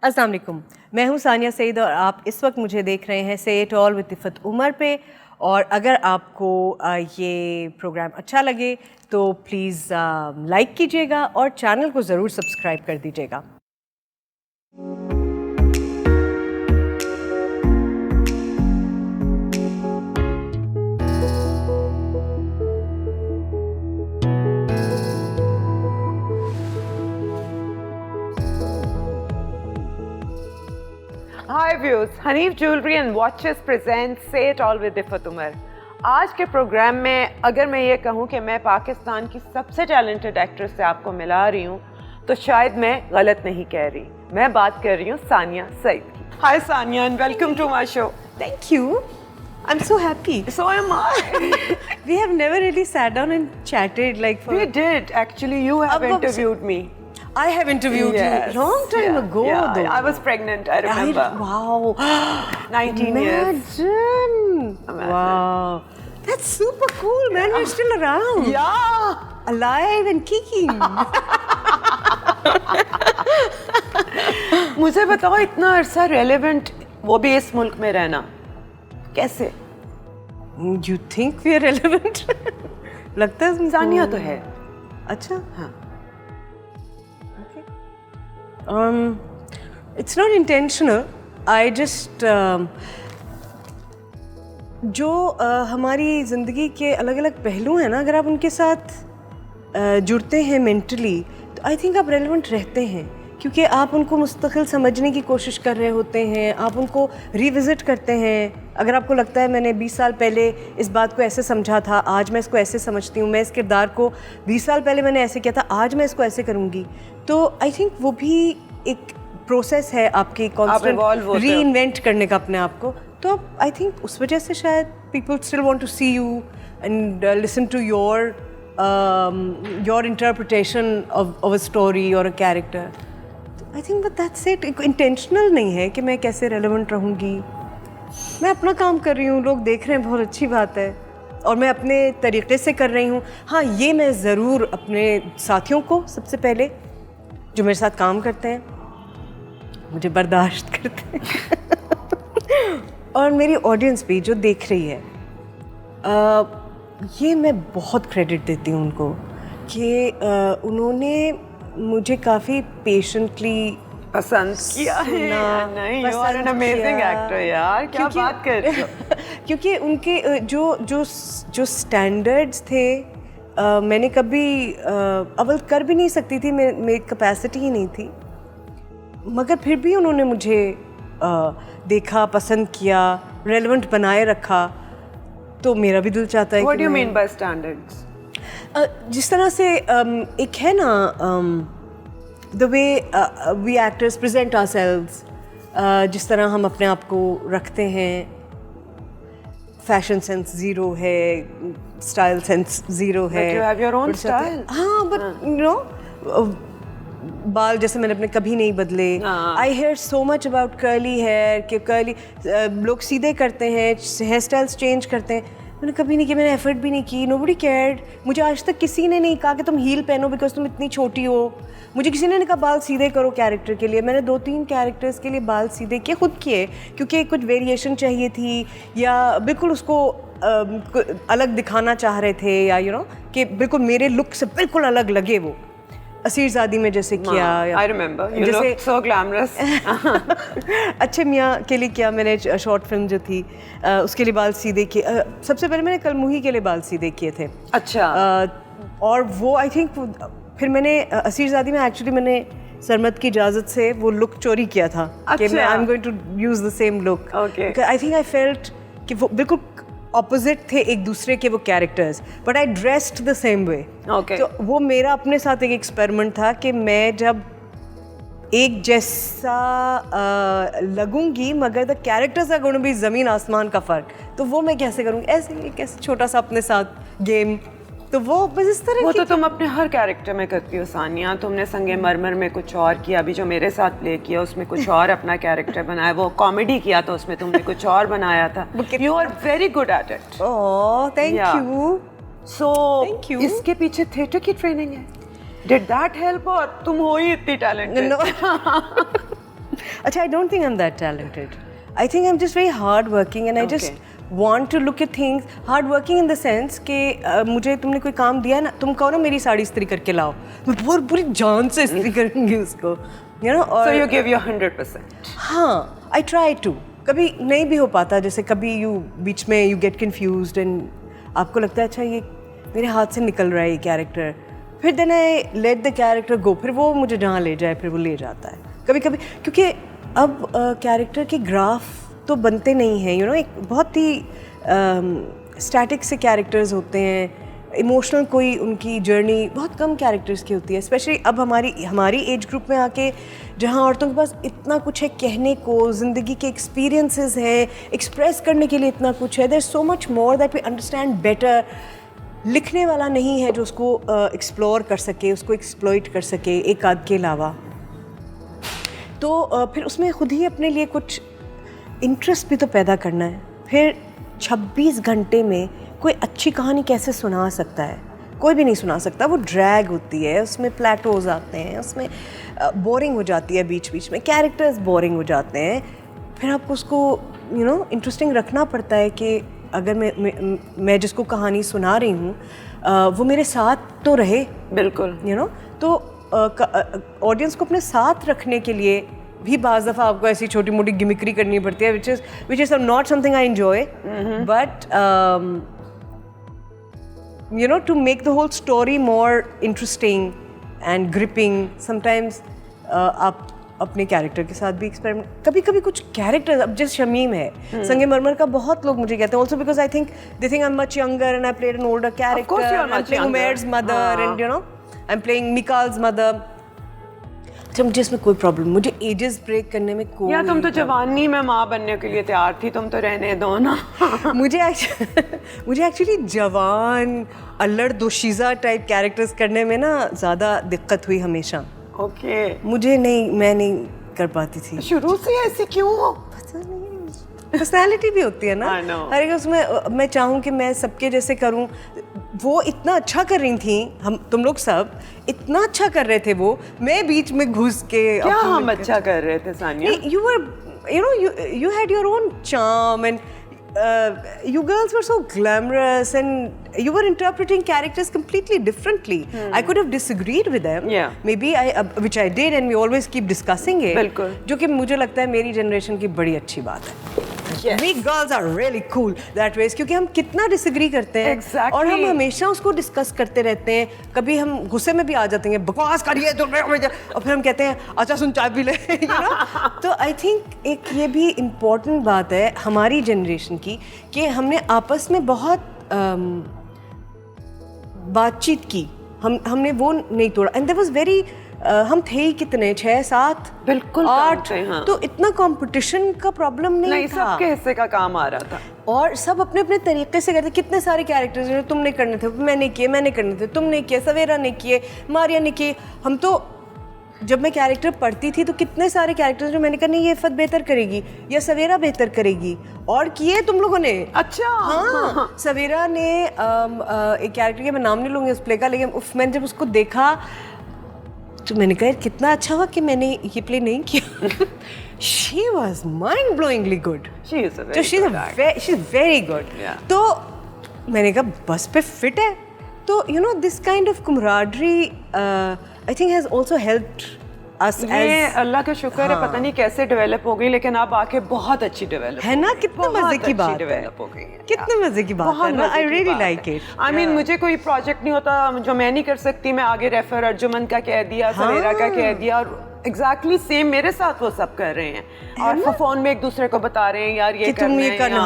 अस्सलाम वालेकुम, मैं हूँ सानिया सईद और आप इस वक्त मुझे देख रहे हैं say it all with Iffat Umar पे। और अगर आपको ये प्रोग्राम अच्छा लगे तो प्लीज़ लाइक कीजिएगा और चैनल को ज़रूर सब्सक्राइब कर दीजिएगा। Hi viewers, Hanif Jewelry and Watches presents Say It All with Iffat Umar. आज के प्रोग्राम में अगर मैं ये कहूँ कि मैं पाकिस्तान की सबसे टैलेंटेड एक्ट्रेस से आपको मिला रही हूँ तो शायद मैं गलत नहीं कह रही। मैं बात कर रही हूँ सानिया सईद की। Hi Sania and welcome to my show. Thank you. I'm so happy. So am I. We have never really sat down and chatted like for... We did actually. You have interviewed me. I have interviewed you long time ago though. I was pregnant, I remember. Wow. 19 years. Imagine. Wow. That's super cool, man. You're still around. Yeah. Alive and kicking. मुझे बताओ इतना अरसा relevant वो भी इस मुल्क में रहना कैसे? You think we are relevant? लगता है सानिया तो है। अच्छा हाँ। It's not intentional. I just जो हमारी ज़िंदगी के अलग अलग पहलू हैं ना, अगर आप उनके साथ जुड़ते हैं मेंटली तो आई थिंक आप रेलेवेंट रहते हैं, क्योंकि आप उनको मुस्तकिल समझने की कोशिश कर रहे होते हैं, आप उनको रिविज़िट करते हैं। अगर आपको लगता है मैंने 20 साल पहले इस बात को ऐसे समझा था, आज मैं इसको ऐसे समझती हूँ, मैं इस किरदार को 20 साल पहले मैंने ऐसे किया था, आज मैं इसको ऐसे करूँगी, तो आई थिंक वो भी एक प्रोसेस है आपकी कॉन्स्टेंट रीइन्वेंट करने का अपने आप को। तो आई थिंक उस वजह से शायद people still want to see you and listen to your interpretation of a story और a character. I think but that's it. Intentional नहीं है कि मैं कैसे रेलेवेंट रहूँगी, मैं अपना काम कर रही हूँ, लोग देख रहे हैं, बहुत अच्छी बात है, और मैं अपने तरीक़े से कर रही हूँ। हाँ, ये मैं ज़रूर अपने साथियों को, सबसे पहले जो मेरे साथ काम करते हैं, मुझे बर्दाश्त करते हैं और मेरी ऑडियंस भी जो देख रही है, ये मैं बहुत क्रेडिट देती हूँ उनको कि उन्होंने मुझे काफ़ी पेशेंटली पसंद किया है। नहीं, you are an amazing actor यार, क्या बात कर रही हो। क्योंकि उनके जो स्टैंडर्ड्स थे, मैंने कभी अव्वल कर भी नहीं सकती थी, मेरी कैपेसिटी ही नहीं थी, मगर फिर भी उन्होंने मुझे देखा, पसंद किया, रेलेवेंट बनाए रखा, तो मेरा भी दिल चाहता है। What do you mean by standards? जिस तरह से एक है ना the way we actors present ourselves, जिस तरह हम अपने आप को रखते हैं, फैशन सेंस ज़ीरो है, स्टाइल सेंस ज़ीरो है। But you have your own style. हाँ, but you know, बाल जैसे मैंने अपने कभी नहीं बदले। I hear so much about curly hair कि कर्ली लोग सीधे करते हैं, हेयर स्टाइल्स चेंज करते हैं, मैंने कभी नहीं किया, मैंने एफर्ट भी नहीं की। Nobody cared. मुझे आज तक किसी ने नहीं कहा कि तुम हील पहनो बिकॉज तुम इतनी छोटी हो। मुझे किसी ने नहीं कहा बाल सीधे करो कैरेक्टर के लिए। मैंने 2-3 कैरेक्टर्स के लिए बाल सीधे किए, खुद किए, क्योंकि कुछ वेरिएशन चाहिए थी या बिल्कुल उसको अलग दिखाना चाह रहे थे, या यू नो कि बिल्कुल मेरे लुक से बिल्कुल अलग लगे। वो असीरज़ादी में जैसे किया, I remember, you looked so glamorous. अच्छे मियाँ के लिए किया मैंने, शॉर्ट फिल्म जो थी उसके लिए बाल सीधे किए। सबसे पहले मैंने कलमुही के लिए बाल सीधे किए थे। अच्छा। और वो आई थिंक फिर मैंने असीरज़ादी में एक्चुअली मैंने सरमद की इजाज़त से वो लुक चोरी किया था कि मैं I am going to use the same look. I think I felt कि वो बिल्कुल ऑपोजिट थे एक दूसरे के वो characters, but I dressed the same way. तो वो मेरा अपने साथ एक एक्सपेरिमेंट था कि मैं जब एक जैसा लगूंगी मगर the characters are going to be ज़मीन आसमान का फ़र्क, तो वो मैं कैसे करूँगी, ऐसे कैसे छोटा सा अपने साथ गेम। तो वो बस इस तरह वो तो तुम अपने हर कैरेक्टर में करती हो सानिया। तुमने संगे मरमर में कुछ और किया, अभी जो मेरे साथ प्ले किया उसमें कुछ और अपना कैरेक्टर बनाया, वो कॉमेडी किया तो उसमें तुमने कुछ और बनाया था। You are very good at it. Oh thank you. So इसके पीछे थिएटर की ट्रेनिंग है? Did that help? और तुम हो ही इतनी टैलेंटेड। अच्छा, I don't think I'm that talented. I think I'm just very hard working and I just want to look at things. Hard working in the sense कि मुझे तुमने कोई काम दिया ना, तुम कहो ना मेरी साड़ी इस्त्री करके लाओ, मैं पूरी जान से इस्त्री करूँगी उसको, you know. So you give your 100%. हाँ, I try to. कभी नहीं भी हो पाता, जैसे कभी बीच में you get confused and आपको लगता है अच्छा ये मेरे हाथ से निकल रहा है ये कैरेक्टर, फिर then I let the character go, फिर वो मुझे जहाँ ले जाए फिर वो ले जाता है कभी कभी, क्योंकि अब कैरेक्टर के ग्राफ तो बनते नहीं हैं, यू नो. एक बहुत ही स्टैटिक से कैरेक्टर्स होते हैं, इमोशनल कोई उनकी जर्नी बहुत कम कैरेक्टर्स की होती है, स्पेशली अब हमारी एज ग्रुप में आके जहाँ औरतों के पास इतना कुछ है कहने को, ज़िंदगी के एक्सपीरियंसेस हैं, एक्सप्रेस करने के लिए इतना कुछ है. There is so much more that we understand better. लिखने वाला नहीं है जो उसको एक्सप्लोर कर सके, उसको एक्सप्लॉइट कर सके एक आध के अलावा. तो फिर उसमें खुद ही अपने लिए कुछ इंटरेस्ट भी तो पैदा करना है. फिर 26 घंटे में कोई अच्छी कहानी कैसे सुना सकता है? कोई भी नहीं सुना सकता. वो ड्रैग होती है, उसमें प्लेटोज आते हैं, उसमें बोरिंग हो जाती है, बीच बीच में कैरेक्टर्स बोरिंग हो जाते हैं. फिर आपको उसको यू नो इंटरेस्टिंग रखना पड़ता है कि अगर मैं जिसको कहानी सुना रही हूँ वो मेरे साथ तो रहे. बिल्कुल, यू नो. तो ऑडियंस को अपने साथ रखने के लिए भी बाज़ दफ़ा आपको ऐसी छोटी मोटी गिमिक्री करनी पड़ती है, which is not something I enjoy, but you know, to make the whole story more interesting and gripping, sometimes आप अपने कैरेक्टर के साथ भी एक्सपेरिमेंट, कभी कभी कुछ कैरेक्टर, अब जैसे शमीम है, संगमरमर का बहुत लोग मुझे कहते हैं also because I think they think I am much younger and I played an older character, I am playing उमैर's mother and you know I am playing मिकाल's मदर. अच्छा, मुझे इसमें कोई प्रॉब्लम, मुझे एजेस ब्रेक करने में कोई, या तुम तो जवानी में माँ बनने के लिए तैयार थी, तुम तो रहने दो ना. मुझे एक्चुअली जवान अल्लड़ दोशीज़ा टाइप कैरेक्टर्स करने में ना ज़्यादा दिक्कत हुई हमेशा. ओके. मुझे नहीं, मैं नहीं कर पाती थी शुरू से. ऐसी क्यों? पता नहीं, पर्सनैलिटी भी होती है ना हर एक उसमें. मैं चाहूँ कि मैं सबके जैसे करूँ. वो इतना अच्छा कर रही थी, तुम लोग सब इतना अच्छा कर रहे थे, वो मैं बीच में घुस के. क्या हम अच्छा कर रहे थे Sania? You had your own charm and you girls were so glamorous and you were interpreting characters completely differently. I could have disagreed with them. Yeah. Maybe which I did and we always keep discussing it. बिल्कुल. जो कि मुझे लगता है मेरी generation की बड़ी अच्छी बात है. Yes. We girls are really cool that way, क्योंकि हम कितना डिसएग्री करते हैं. Exactly. और हम हमेशा उसको डिस्कस करते रहते हैं. कभी हम गुस्से में भी आ जाते हैं, बकवास करिए तो, और फिर हम कहते हैं अच्छा सुन चाय पी ले. तो आई थिंक एक ये भी इम्पोर्टेंट बात है हमारी जनरेशन की कि हमने आपस में बहुत बातचीत की, हमने वो नहीं तोड़ा. एंड देयर वाज वेरी हम थे ही कितने, 6-7 बिल्कुल 8. हाँ. तो इतना कंपटीशन का प्रॉब्लम नहीं था. सबके हिस्से का काम आ रहा था और सब अपने अपने तरीके से करते. कितने सारे कैरेक्टर्स जो तुमने करने थे मैंने किए, मैंने करने थे तुमने किए, सवेरा ने किए, मारिया ने किए. हम तो जब मैं कैरेक्टर पढ़ती थी तो कितने सारे कैरेक्टर्स जो मैंने कहा नहीं ये इफ़त बेहतर करेगी या सवेरा बेहतर करेगी, और किए तुम लोगों ने. अच्छा. हाँ. सवेरा ने एक कैरेक्टर के, मैं नाम नहीं लूँगी उस प्ले का, लेकिन मैंने जब उसको देखा तो मैंने कहा कितना अच्छा हुआ कि मैंने ये प्ले नहीं किया. She was mind-blowingly good. She is a very so she's very good. Yeah. तो मैंने कहा बस पे फिट है. तो you know this kind of camaraderie I think has also helped us. ये अल्लाह का शुक्र है, पता नहीं कैसे डेवलप हो गई, लेकिन अब आके बहुत अच्छी डेवलप है ना. कितने मजे की बात है, डेवलप हो गई है. कितने मजे की बात है ना. I really like it. I mean मुझे कोई प्रोजेक्ट नहीं होता जो मैं नहीं कर सकती, मैं आगे रेफर अर्जुमन का कह दिया, सवेरा का कह दिया, और एग्जैक्टली सेम मेरे साथ वो सब कर रहे हैं. और फोन में एक दूसरे को बता रहे हैं यार ये तुम ये करना.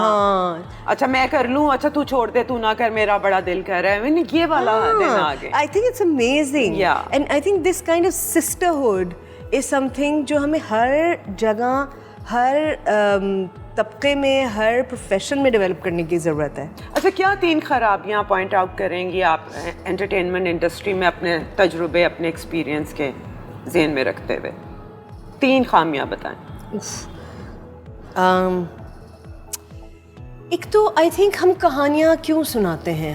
अच्छा मैं कर लूं, अच्छा तू छोड़ दे, तू ना कर, मेरा बड़ा दिल कर रहा है. मैंने ये वाला दिन आ गया. I think it's amazing. And I think this kind of sisterhood is something जो हमें हर जगह, हर तबके में, हर प्रोफेशन में डेवलप करने की ज़रूरत है. अच्छा, क्या 3 खराबियां पॉइंट आउट करेंगी आप एंटरटेनमेंट इंडस्ट्री में अपने तजुर्बे, अपने एक्सपीरियंस के ज़हन में रखते हुए? 3 खामियां बताएं. एक तो आई थिंक हम कहानियाँ क्यों सुनाते हैं.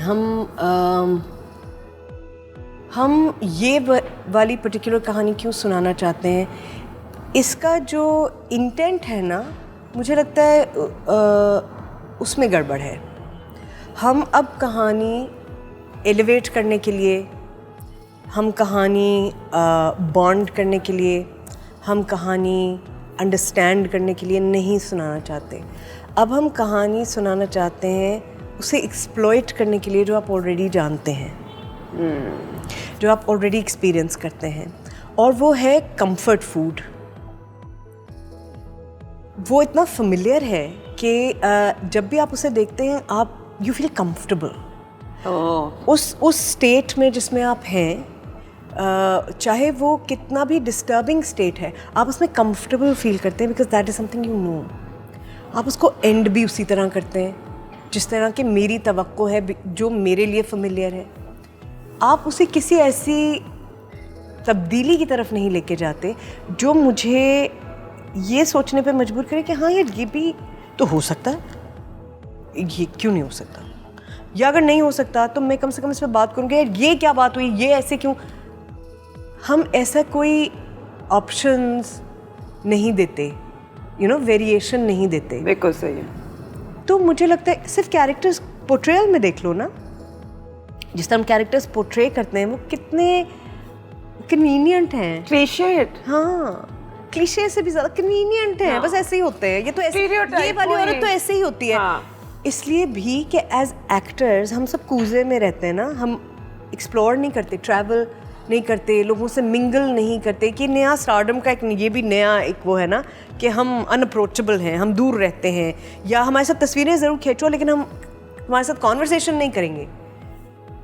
हम ये वाली पर्टिकुलर कहानी क्यों सुनाना चाहते हैं. इसका जो इंटेंट है ना, मुझे लगता है उसमें गड़बड़ है। हम अब कहानी एलिवेट करने के लिए, हम कहानी बॉन्ड करने के लिए, हम कहानी अंडरस्टैंड करने के लिए नहीं सुनाना चाहते। अब हम कहानी सुनाना चाहते हैं उसे एक्सप्लॉइट करने के लिए, जो आप ऑलरेडी जानते हैं, जो आप ऑलरेडी एक्सपीरियंस करते हैं, और वो है कंफर्ट फूड। वो इतना फेमिलियर है कि जब भी आप उसे देखते हैं आप यू फील कंफर्टेबल। उस स्टेट में जिसमें आप हैं, चाहे वो कितना भी डिस्टर्बिंग स्टेट है, आप उसमें कंफर्टेबल फील करते हैं, because that is something you know. आप उसको एंड भी उसी तरह करते हैं जिस तरह की मेरी तवक्को है, जो मेरे लिए फेमिलियर है। आप उसे किसी ऐसी तब्दीली की तरफ नहीं लेके जाते जो मुझे ये सोचने पे मजबूर करे कि हाँ यार, ये भी तो हो सकता है, ये क्यों नहीं हो सकता, या अगर नहीं हो सकता तो मैं कम से कम इस पर बात करूँगी, यार ये क्या बात हुई, ये ऐसे क्यों। हम ऐसा कोई ऑप्शंस नहीं देते, यू नो, वेरिएशन नहीं देते। बिल्कुल सही है। तो मुझे लगता है सिर्फ कैरेक्टर्स पोर्ट्रेयल में देख लो ना, जिस तरह हम कैरेक्टर्स पोर्ट्रे करते हैं वो कितने कन्वीनियंट हैं। क्लीशेड। हाँ, क्लीशे से भी ज़्यादा कन्वीनियंट हैं। बस ऐसे ही होते हैं, ये तो ऐसे, ये वाली औरत तो ऐसे ही होती है। इसलिए भी कि एज एक्टर्स हम सब कूजे में रहते हैं ना, हम एक्सप्लोर नहीं करते, ट्रैवल नहीं करते, लोगों से मिंगल नहीं करते। कि नया स्टारडम का एक ये भी नया एक वो है ना कि हम अनअप्रोचेबल हैं, हम दूर रहते हैं, या हमारे साथ तस्वीरें ज़रूर खींचो लेकिन हम हमारे साथ कॉन्वर्सेशन नहीं करेंगे,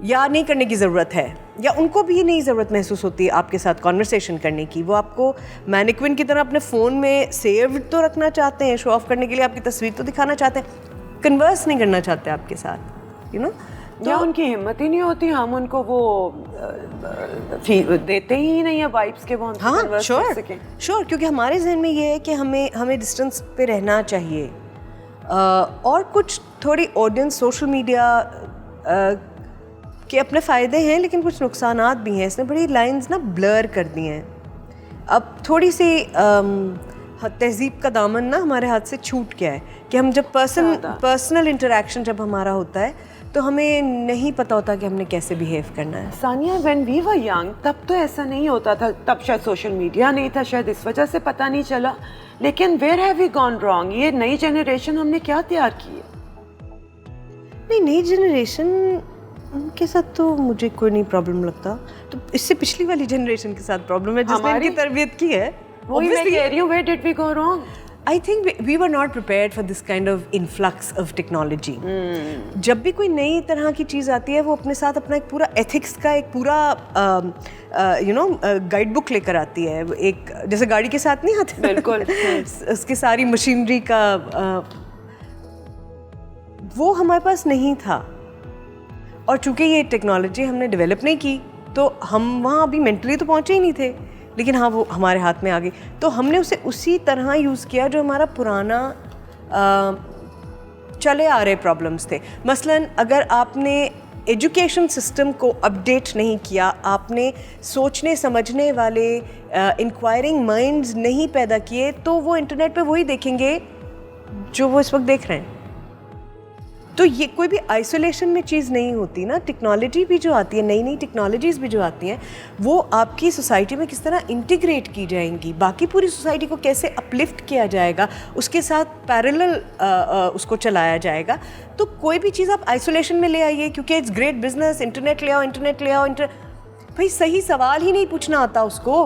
या नहीं करने की ज़रूरत है, या उनको भी नहीं ज़रूरत महसूस होती है आपके साथ कॉन्वर्सेशन करने की। वो आपको मैनिक्विन की तरह अपने फ़ोन में सेव तो रखना चाहते हैं, शो ऑफ करने के लिए आपकी तस्वीर तो दिखाना चाहते हैं, कन्वर्स नहीं करना चाहते आपके साथ, यू नो। या उनकी हिम्मत ही नहीं होती, हम उनको वो देते ही नहीं है वाइब्स के, वो हमसे कन्वर्स कर सकें। श्योर, क्योंकि हमारे जहन में ये है कि हमें डिस्टेंस पे रहना चाहिए। और कुछ थोड़ी ऑडियंस सोशल मीडिया के अपने फ़ायदे हैं लेकिन कुछ नुकसानात भी हैं। इसने बड़ी लाइंस ना ब्लर कर दी हैं। अब थोड़ी सी तहज़ीब का दामन ना हमारे हाथ से छूट गया है कि हम जब पर्सनल इंटरेक्शन जब हमारा होता है तो हमें नहीं पता होता कि हमने कैसे बिहेव करना है। Sania, when we were young तब तो ऐसा नहीं होता था, तब शायद सोशल मीडिया नहीं था, शायद इस वजह से पता नहीं चला। लेकिन where have we gone wrong? ये नई जनरेशन हमने क्या तैयार की है? नहीं, नई जनरेशन उनके साथ तो मुझे कोई नहीं प्रॉब्लम लगता। तो इससे पिछली वाली जनरेशन के साथ प्रॉब्लम है जिसने इनकी तरबियत की है। वही मैं कह रही हूँ, where did we go wrong? I think we were not prepared for this kind of influx of technology. जब भी कोई नई तरह की चीज़ आती है वो अपने साथ अपना एक पूरा एथिक्स का एक पूरा यू नो गाइड बुक लेकर आती है। एक जैसे गाड़ी के साथ नहीं आते, बिल्कुल उसकी सारी मशीनरी का वो हमारे पास नहीं था। और चूंकि ये टेक्नोलॉजी हमने डेवलप नहीं की तो हम वहाँ अभी मेंटली तो पहुँचे ही नहीं थे, लेकिन हाँ वो हमारे हाथ में आ गई तो हमने उसे उसी तरह यूज़ किया जो हमारा पुराना चले आ रहे प्रॉब्लम्स थे। मसलन अगर आपने एजुकेशन सिस्टम को अपडेट नहीं किया, आपने सोचने समझने वाले इंक्वायरिंग माइंड्स नहीं पैदा किए, तो वो इंटरनेट पे वही देखेंगे जो वो इस वक्त देख रहे हैं। तो ये कोई भी आइसोलेशन में चीज़ नहीं होती ना। टेक्नोलॉजी भी जो आती है, नई नई टेक्नोलॉजीज़ भी जो आती हैं, वो आपकी सोसाइटी में किस तरह इंटीग्रेट की जाएंगी, बाकी पूरी सोसाइटी को कैसे अपलिफ्ट किया जाएगा, उसके साथ पैरेलल उसको चलाया जाएगा। तो कोई भी चीज़ आप आइसोलेशन में ले आइए क्योंकि इट्स ग्रेट बिजनेस, इंटरनेट ले आओ, इंटरनेट ले आओ, भाई सही सवाल ही नहीं पूछना आता उसको।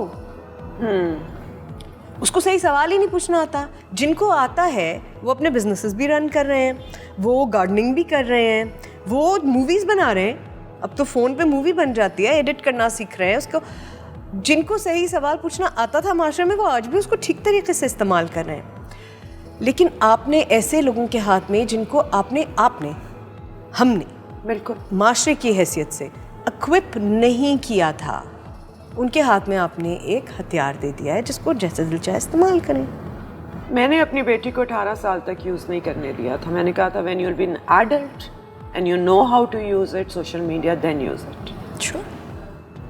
उसको सही सवाल ही नहीं पूछना आता। जिनको आता है वो अपने बिजनेसेस भी रन कर रहे हैं, वो गार्डनिंग भी कर रहे हैं, वो मूवीज़ बना रहे हैं। अब तो फ़ोन पे मूवी बन जाती है, एडिट करना सीख रहे हैं उसको। जिनको सही सवाल पूछना आता था माशरे में, वो आज भी उसको ठीक तरीके से इस्तेमाल कर रहे हैं। लेकिन आपने ऐसे लोगों के हाथ में जिनको हमने बिल्कुल माशरे की हैसियत से इक्विप नहीं किया था, उनके हाथ में आपने एक हथियार दे दिया है जिसको जैसे दिल चाहे इस्तेमाल करें। मैंने अपनी बेटी को 18 साल तक यूज़ नहीं करने दिया था। मैंने कहा था when you will be an adult and you know how to use it, social media, then use it. Sure.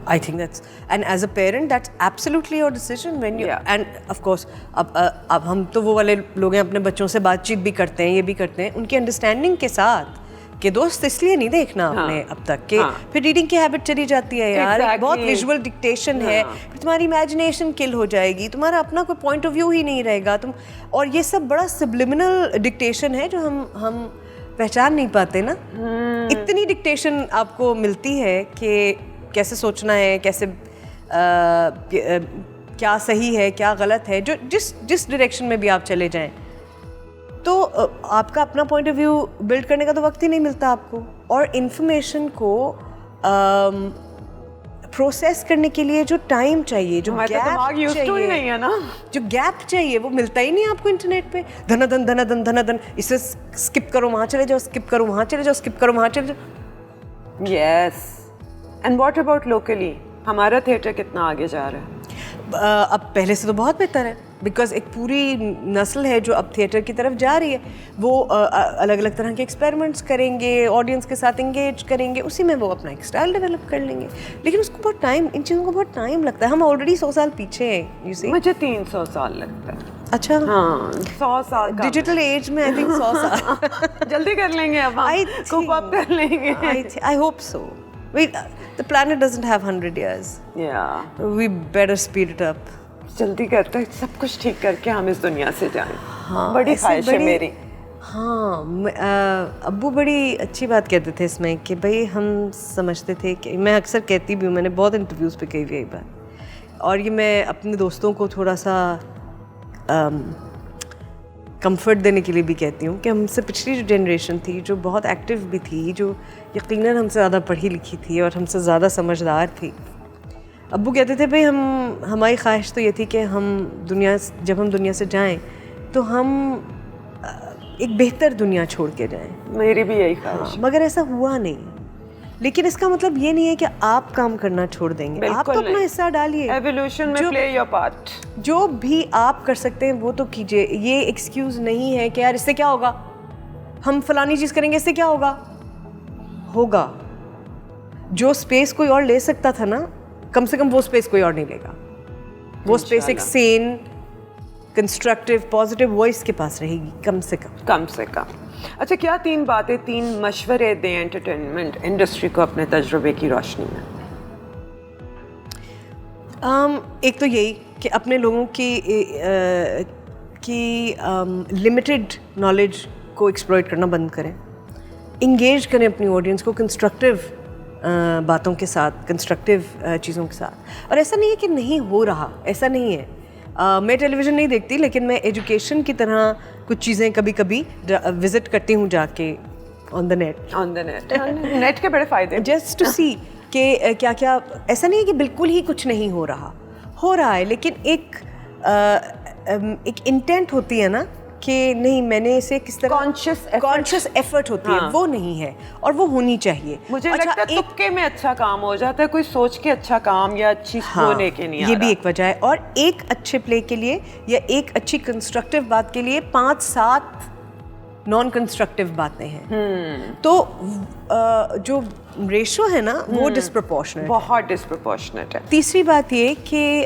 I think and as a parent that's absolutely your decision when you and of course अब हम तो वो वाले लोग हैं अपने बच्चों से बातचीत भी करते हैं, ये भी करते हैं, उनकी अंडरस्टैंडिंग के साथ कि दोस्त इसलिए नहीं देखना आपने अब तक के फिर रीडिंग की हैबिट चली जाती है यार, बहुत विजुअल डिक्टेशन है, फिर तुम्हारी इमेजिनेशन किल हो जाएगी, तुम्हारा अपना कोई पॉइंट ऑफ व्यू ही नहीं रहेगा तुम, और ये सब बड़ा सब्लिमिनल डिक्टेशन है जो हम पहचान नहीं पाते ना। इतनी डिक्टेशन आपको मिलती है कि कैसे सोचना है, कैसे क्या सही है क्या गलत है, जो जिस डायरेक्शन में भी आप चले जाएं, तो आपका अपना पॉइंट ऑफ व्यू बिल्ड करने का तो वक्त ही नहीं मिलता आपको, और इन्फॉर्मेशन को प्रोसेस करने के लिए जो टाइम चाहिए, जो गैप चाहिए नहीं है ना, जो गैप चाहिए वो मिलता ही नहीं आपको इंटरनेट पे। धनाधन इसे स्किप करो वहाँ चले जाओ, स्किप करो वहाँ चले जाओ, स्किप करो वहाँ चले जाओ। Yes, and what about locally, हमारा थिएटर कितना आगे जा रहा है? अब पहले से तो बहुत बेहतर है, बिकॉज एक पूरी नस्ल है जो अब थिएटर की तरफ जा रही है, वो अलग अलग तरह के एक्सपेरिमेंट्स करेंगे, ऑडियंस के साथ एंगेज करेंगे, उसी में वो अपना एक स्टाइल डेवलप कर लेंगे, लेकिन उसको बहुत टाइम, इन चीज़ों को बहुत टाइम लगता है। हम ऑलरेडी 100 साल पीछे हैं, यू सी। मुझे 300 साल लगता है। अच्छा, हाँ, 100 साल डिजिटल एज में आई थिंक 100 साल जल्दी कर लेंगे, अब हम कोप अप कर लेंगे। I hope so. Wait, the planet doesn't have 100 years. Yeah. We better speed it up. जल्दी करते हैं, सब कुछ ठीक करके हम इस दुनिया से जाएं। हाँ, बड़ी ख्वाहिश है मेरी। हाँ, अब्बू बड़ी अच्छी बात कहते थे इसमें कि भाई हम समझते थे कि, मैं अक्सर कहती भी हूँ, मैंने बहुत इंटरव्यूज़ पे कही हुई यही बात, और ये मैं अपने दोस्तों को थोड़ा सा कंफर्ट देने के लिए भी कहती हूँ कि हमसे पिछली जो जनरेशन थी, जो बहुत एक्टिव भी थी, जो यकीनन हमसे ज़्यादा पढ़ी लिखी थी और हमसे ज़्यादा समझदार थी, अब्बू कहते थे भाई हमारी ख्वाहिश तो ये थी कि जब हम दुनिया से जाएं तो हम एक बेहतर दुनिया छोड़ के जाएं। मेरी भी यही ख्वाहिश। हाँ, मगर ऐसा हुआ नहीं, लेकिन इसका मतलब ये नहीं है कि आप काम करना छोड़ देंगे, आप तो अपना हिस्सा डालिए, एवोल्यूशन में प्ले योर पार्ट, जो भी आप कर सकते हैं वो तो कीजिए। ये एक्सक्यूज़ नहीं है कि यार इससे क्या होगा, हम फलानी चीज़ करेंगे इससे क्या होगा। जो स्पेस कोई और ले सकता था ना, कम से कम वो स्पेस कोई और नहीं लेगा। वो स्पेस एक सेन, कंस्ट्रक्टिव, पॉजिटिव वॉइस के पास रहेगी, कम से कम। अच्छा, क्या 3 बातें, 3 मशवरे दें एंटरटेनमेंट इंडस्ट्री को अपने तजुर्बे की रोशनी में? एक तो यही कि अपने लोगों की लिमिटेड नॉलेज को एक्सप्लॉइट करना बंद करें, इंगेज करें अपनी ऑडियंस को कंस्ट्रक्टिव बातों के साथ, कंस्ट्रक्टिव चीज़ों के साथ। और ऐसा नहीं है कि नहीं हो रहा, ऐसा नहीं है। मैं टेलीविज़न नहीं देखती, लेकिन मैं एजुकेशन की तरह कुछ चीज़ें कभी कभी विज़िट करती हूँ जाके ऑन द नेट नेट के बड़े फ़ायदे, जस्ट टू सी कि क्या क्या। ऐसा नहीं है कि बिल्कुल ही कुछ नहीं हो रहा है, लेकिन एक इंटेंट होती है ना कि नहीं, मैंने इसे किस तरह कॉन्शियस एफर्ट होती है, वो नहीं है और वो होनी चाहिए। मुझे लगता है तुक्के में अच्छा काम हो जाता है, कोई सोच के अच्छा काम या अच्छी होने के नहीं। ये भी एक वजह है। और एक अच्छे प्ले के लिए या एक अच्छी कंस्ट्रक्टिव बात के लिए 5-7 नॉन कंस्ट्रक्टिव बातें हैं। तो जो रेशो है ना, वो डिस्प्रपोर्शनेट, बहुत डिस्प्रपोर्शनेट है। तीसरी बात ये कि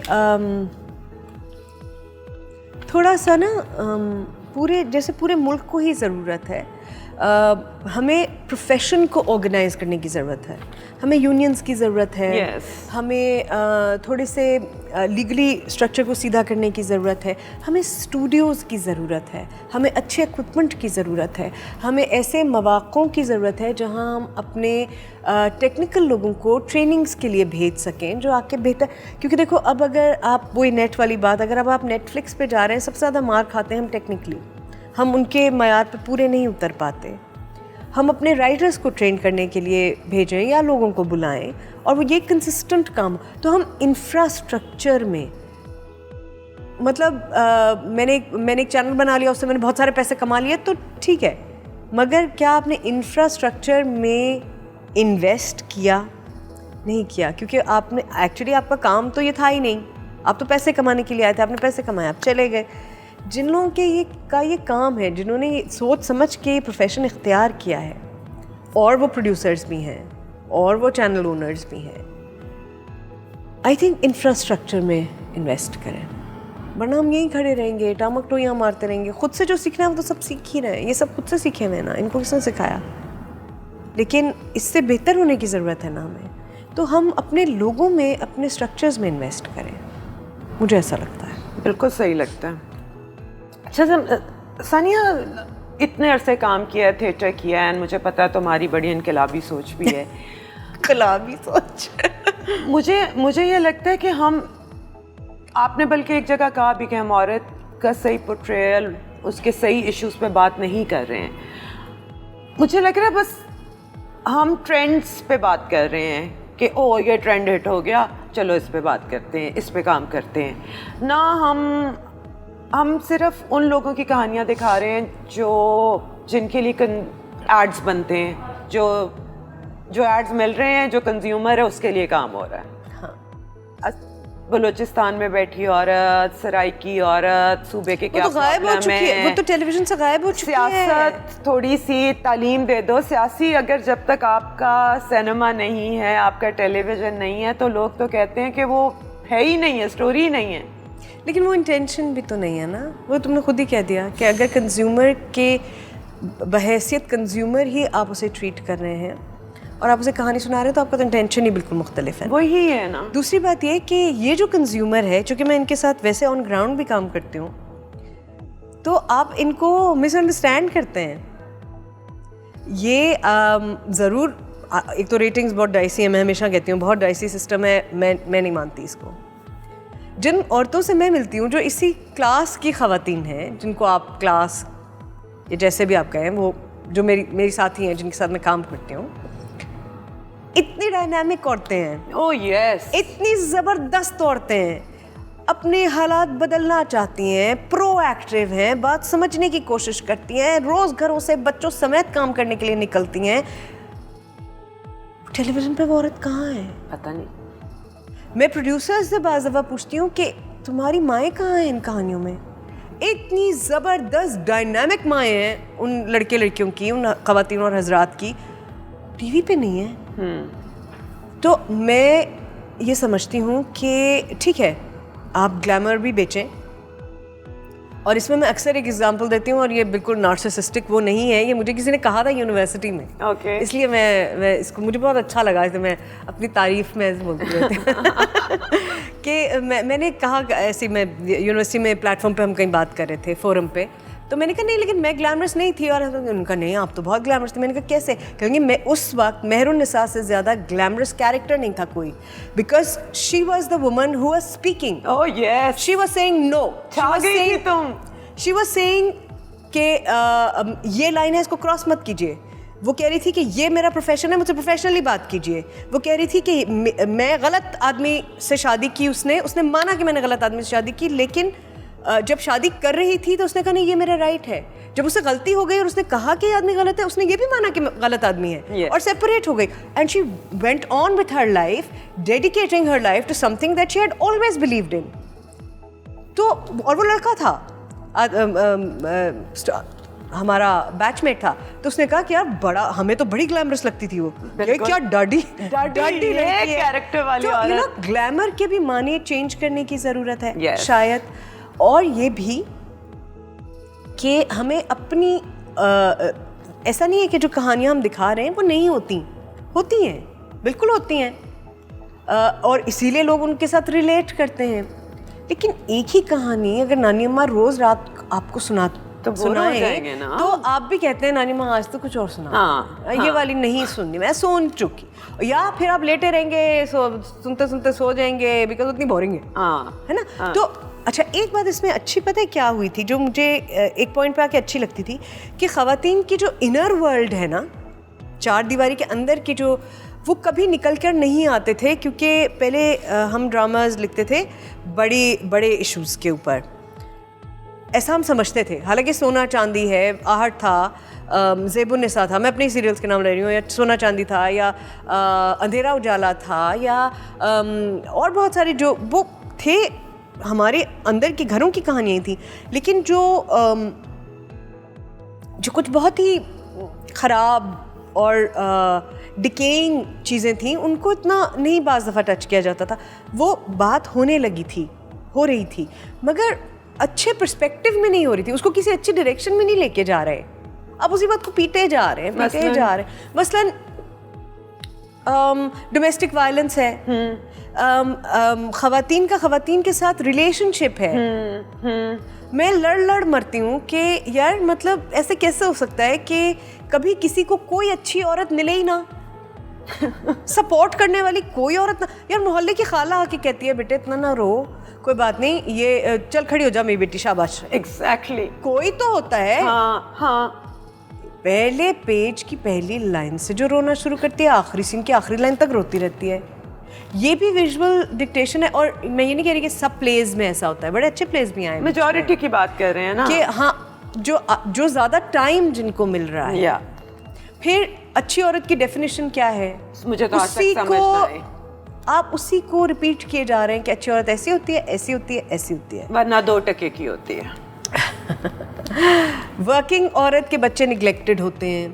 थोड़ा सा ना पूरे मुल्क को ही ज़रूरत है, हमें प्रोफेशन को ऑर्गेनाइज करने की ज़रूरत है, हमें यूनियंस की ज़रूरत है, हमें थोड़े से लीगली स्ट्रक्चर को सीधा करने की ज़रूरत है, हमें स्टूडियोज़ की ज़रूरत है, हमें अच्छे इक्विपमेंट की ज़रूरत है, हमें ऐसे मौक़ों की ज़रूरत है जहां हम अपने टेक्निकल लोगों को ट्रेनिंग्स के लिए भेज सकें, जो आके बेहतर। क्योंकि देखो, अब अगर आप वही नेट वाली बात, अगर अब आप नेटफ्लिक्स पे जा रहे हैं, सबसे ज़्यादा मार खाते हैं हम टेक्निकली, हम उनके मयार पे पूरे नहीं उतर पाते। हम अपने राइटर्स को ट्रेन करने के लिए भेजें या लोगों को बुलाएं और वो ये कंसिस्टेंट काम, तो हम इंफ्रास्ट्रक्चर में, मतलब मैंने एक चैनल बना लिया, उससे मैंने बहुत सारे पैसे कमा लिए, तो ठीक है, मगर क्या आपने इंफ्रास्ट्रक्चर में इन्वेस्ट किया? नहीं किया, क्योंकि आपने एक्चुअली, आपका काम तो ये था ही नहीं, आप तो पैसे कमाने के लिए आए थे, आपने पैसे कमाए, आप चले गए। जिन लोगों के ये काम है, जिन्होंने सोच समझ के प्रोफेशन इख्तियार किया है, और वो प्रोड्यूसर्स भी हैं और वो चैनल ओनर्स भी हैं, आई थिंक इंफ्रास्ट्रक्चर में इन्वेस्ट करें, वरना हम यहीं खड़े रहेंगे, टामक टोइयाँ मारते रहेंगे। खुद से जो सीखना है वो तो सब सीख ही रहे हैं, ये सब खुद से सीखे हुए हैं ना, इनको किसने सिखाया? लेकिन इससे बेहतर होने की ज़रूरत है ना हमें, तो हम अपने लोगों में, अपने स्ट्रक्चर्स में इन्वेस्ट करें, मुझे ऐसा लगता है। बिल्कुल सही लगता है। अच्छा सानिया, इतने अरसे काम किया है, थिएटर किया है, मुझे पता है तुम्हारी बड़ी इनकलाबी सोच भी है। इनकलाबी सोच मुझे ये लगता है कि आपने बल्कि एक जगह कहा भी कि हम औरत का सही पोर्ट्रेयल, उसके सही इश्यूज पे बात नहीं कर रहे हैं। मुझे लग रहा है बस हम ट्रेंड्स पे बात कर रहे हैं कि ओ ये ट्रेंड हिट हो गया, चलो इस पे बात करते हैं, इस पे काम करते हैं ना। हम सिर्फ उन लोगों की कहानियाँ दिखा रहे हैं जिनके लिए एड्स बनते हैं, जो एड्स मिल रहे हैं, जो कंज्यूमर है उसके लिए काम हो रहा है। हाँ। बलूचिस्तान में बैठी औरत, सराइकी औरत, सूबे के क्या प्रॉब्लम है, वो तो टेलीविजन से गायब हो चुकी है। सियासत, थोड़ी सी तालीम दे दो सियासी। अगर जब तक आपका सिनेमा नहीं है, आपका टेलीविजन नहीं है, तो लोग तो कहते हैं कि वो है ही नहीं है, स्टोरी ही नहीं है। लेकिन वो इंटेंशन भी तो नहीं है ना, वो तुमने खुद ही कह दिया कि अगर कंज्यूमर के बहैसियत कंज्यूमर ही आप उसे ट्रीट कर रहे हैं और आप उसे कहानी सुना रहे हैं, तो आपका तो इंटेंशन ही बिल्कुल मुख्तलिफ है। वही है ना। दूसरी बात ये कि ये जो कंज्यूमर है, चूँकि मैं इनके साथ वैसे ऑन ग्राउंड भी काम करती हूँ, तो आप इनको मिसअंडरस्टैंड करते हैं। ये ज़रूर, एक तो रेटिंग्स बहुत डाइसी है, मैं हमेशा कहती हूँ बहुत डाइसी सिस्टम है, मैं नहीं मानती इसको। जिन औरतों से मैं मिलती हूँ जो इसी क्लास की ख़वातीन हैं, जिनको आप क्लास या जैसे भी आप कहें, वो जो मेरी साथी हैं जिनके साथ मैं काम करती हूँ, इतनी डायनामिक औरतें हैं। ओह यस, इतनी ज़बरदस्त औरतें हैं, अपने हालात बदलना चाहती हैं, प्रोएक्टिव हैं, बात समझने की कोशिश करती हैं, रोज़ घरों से बच्चों समेत काम करने के लिए निकलती हैं। टेलीविज़न पे वो औरत कहाँ है? पता नहीं। मैं प्रोड्यूसर्स से बाज़ दफ़ा पूछती हूँ कि तुम्हारी माएँ कहाँ हैं इन कहानियों में? इतनी ज़बरदस्त डायनामिक माएँ हैं उन लड़के लड़कियों की, उन ख़वातीन और हजरात की, टीवी पे नहीं है। तो मैं ये समझती हूँ कि ठीक है, आप ग्लैमर भी बेचें, और इसमें मैं अक्सर एक एग्जांपल देती हूँ, और ये बिल्कुल नार्सिसिस्टिक वो नहीं है, ये मुझे किसी ने कहा था यूनिवर्सिटी में। Okay. इसलिए मैं इसको, मुझे बहुत अच्छा लगा, इसे मैं अपनी तारीफ में ऐसे बोलती रहती हूँ कि मैंने कहा, ऐसे मैं यूनिवर्सिटी में प्लेटफॉर्म पे हम कहीं बात कर रहे थे, फोरम पे, तो मैंने कहा नहीं, लेकिन मैं ग्लैमरस नहीं थी। और उनका नहीं, आप तो बहुत ग्लैमरस थी। मैंने कहा कैसे? क्योंकि मैं उस वक्त मेहरुन्निसा से ज़्यादा ग्लैमरस कैरेक्टर नहीं था कोई, because she was the woman who was speaking. Oh yes, she was saying no, she was saying कि ये लाइन है, इसको क्रॉस मत कीजिए। वो कह रही थी कि ये मेरा प्रोफेशन है, मुझसे प्रोफेशनली बात कीजिए। वो कह रही थी कि मैं गलत आदमी से शादी की, उसने माना कि मैंने गलत आदमी से शादी की, लेकिन जब शादी कर रही थी तो उसने कहा नहीं, ये मेरा राइट है। जब उससे गलती हो गई और उसने कहा कि ये आदमी गलत है, उसने ये भी माना कि गलत आदमी है, और सेपरेट हो गई। And she went on with her life, dedicating her life to something that she had always believed in. तो और वो लड़का था, हमारा बैचमेट था, तो उसने कहा कि यार बड़ा, हमें तो बड़ी ग्लैमरस लगती थी वो, ये क्या डाडी कैरेक्टर वाली औरत। तो यू नो, ग्लैमर के भी माने चेंज करने की ज़रूरत है शायद। और ये भी कि हमें अपनी ऐसा नहीं है कि जो कहानियाँ हम दिखा रहे हैं वो नहीं होती हैं, बिल्कुल होती हैं, और इसीलिए लोग उनके साथ रिलेट करते हैं। लेकिन एक ही कहानी अगर नानी अम्मा रोज़ रात आपको सुनाएंगे ना, तो आप भी कहते हैं नानी माँ आज तो कुछ और सुना, ये वाली नहीं सुननी, मैं सुन चुकी। या फिर आप लेटे रहेंगे, सुनते सुनते सो जाएंगे, बिकॉज उतनी बोरिंग है ना। तो अच्छा, एक बात इसमें अच्छी पता है क्या हुई थी, जो मुझे एक पॉइंट पे आके अच्छी लगती थी, कि ख़वातीन की जो इनर वर्ल्ड है ना, चार दीवारी के अंदर की जो, वो कभी निकल कर नहीं आते थे। क्योंकि पहले हम ड्रामाज लिखते थे बड़े इश्यूज़ के ऊपर, ऐसा हम समझते थे। हालांकि सोना चांदी है, आहट था, ज़ेबुन्निसा था, मैं अपने सीरियल्स के नाम ले रही हूँ, या सोना चांदी था, या अंधेरा उजाला था, या और बहुत सारे जो वो थे हमारे अंदर के घरों की कहानियाँ थी। लेकिन जो कुछ बहुत ही ख़राब और डिकेइंग चीज़ें थी, उनको इतना नहीं बाज़ दफ़ा टच किया जाता था। वो बात होने लगी थी, हो रही थी, मगर अच्छे पर्सपेक्टिव में नहीं हो रही थी, उसको किसी अच्छी डायरेक्शन में नहीं लेके जा रहे। अब उसी बात को पीटे जा रहे हैं। मसलन डोमेस्टिक वायलेंस है, ख़वातीन का ख़वातीन के साथ रिलेशनशिप है। मैं लड़ मरती हूँ कि यार मतलब ऐसे कैसे हो सकता है कि कभी किसी को कोई अच्छी औरत मिले ही ना, सपोर्ट करने वाली कोई औरत ना। यार मोहल्ले की खाला आके कहती है बेटे इतना ना रो, कोई बात नहीं, ये चल खड़ी हो जा मेरी बेटी, शाबाश। एग्जैक्टली कोई तो होता है। हाँ। पहले पेज की पहली लाइन से जो रोना शुरू करती है आखिरी सीन की आखिरी लाइन तक रोती रहती है। ये भी विजुअल डिक्टेशन है। और मैं ये नहीं कह रही कि सब प्लेज में ऐसा होता है, बड़े अच्छे प्लेज भी आए, मेजॉरिटी की बात कर रहे हैं ना कि हाँ जो ज़्यादा टाइम जिनको मिल रहा है। या फिर अच्छी औरत की डेफिनेशन क्या है, मुझे तो आज तक समझ ना आई। आप उसी को रिपीट किए जा रहे हैं कि अच्छी औरत ऐसी होती है, ऐसी होती है, ऐसी होती है, वरना 2 टके की होती है। वर्किंग औरत के बच्चे निगलेक्टेड होते हैं।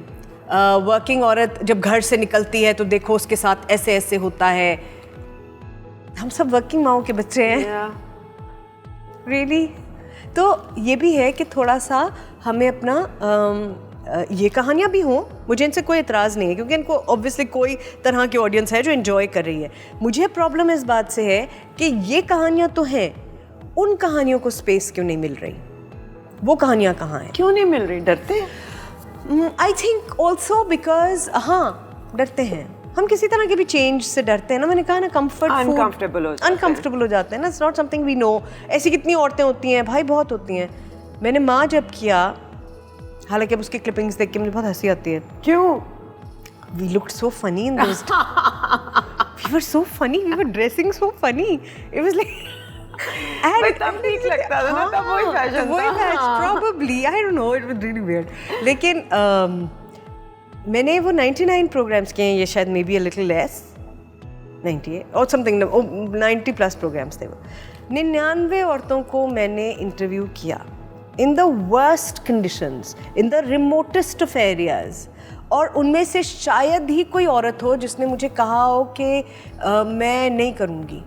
वर्किंग औरत जब घर से निकलती है तो देखो उसके साथ ऐसे ऐसे होता है। हम सब वर्किंग माओ के बच्चे हैं। रियली तो ये भी है कि थोड़ा सा हमें अपना ये कहानियाँ भी हों, मुझे इनसे कोई एतराज़ नहीं है, क्योंकि इनको ऑब्वियसली कोई तरह की ऑडियंस है जो एंजॉय कर रही है। मुझे प्रॉब्लम इस बात से है कि ये कहानियाँ तो हैं, उन कहानियों को स्पेस क्यों नहीं मिल रही? वो कहानियाँ कहाँ हैं? क्यों नहीं मिल रही? डरते हैं? आई थिंक ऑल्सो बिकॉज हाँ डरते हैं हम, किसी तरह के भी चेंज से डरते हैं ना। मैंने कहा ना, अनकम्फर्टेबल हो जाते हैं ना। It's not something we know. ऐसी कितनी औरतें होती हैं भाई, बहुत होती हैं। मैंने माँ जब किया, हालांकि अब उसकी क्लिपिंग्स देख के मुझे बहुत हंसी आती है। क्यों? We looked so funny in those we were so funny, we were dressing so funny, it was like तब ठीक लगता था ना, तब वही फैशन था। Probably, I don't know, it was really weird. लेकिन मैंने वो 99 प्रोग्राम्स किए हैं, ये शायद may be a little less, 98 और समथिंग, 90 प्लस प्रोग्राम्स थे वो। 99 औरतों को मैंने इंटरव्यू किया in the worst conditions, in the remotest of areas, और उनमें से शायद ही कोई औरत हो जिसने मुझे कहा हो कि मैं नहीं करूँगी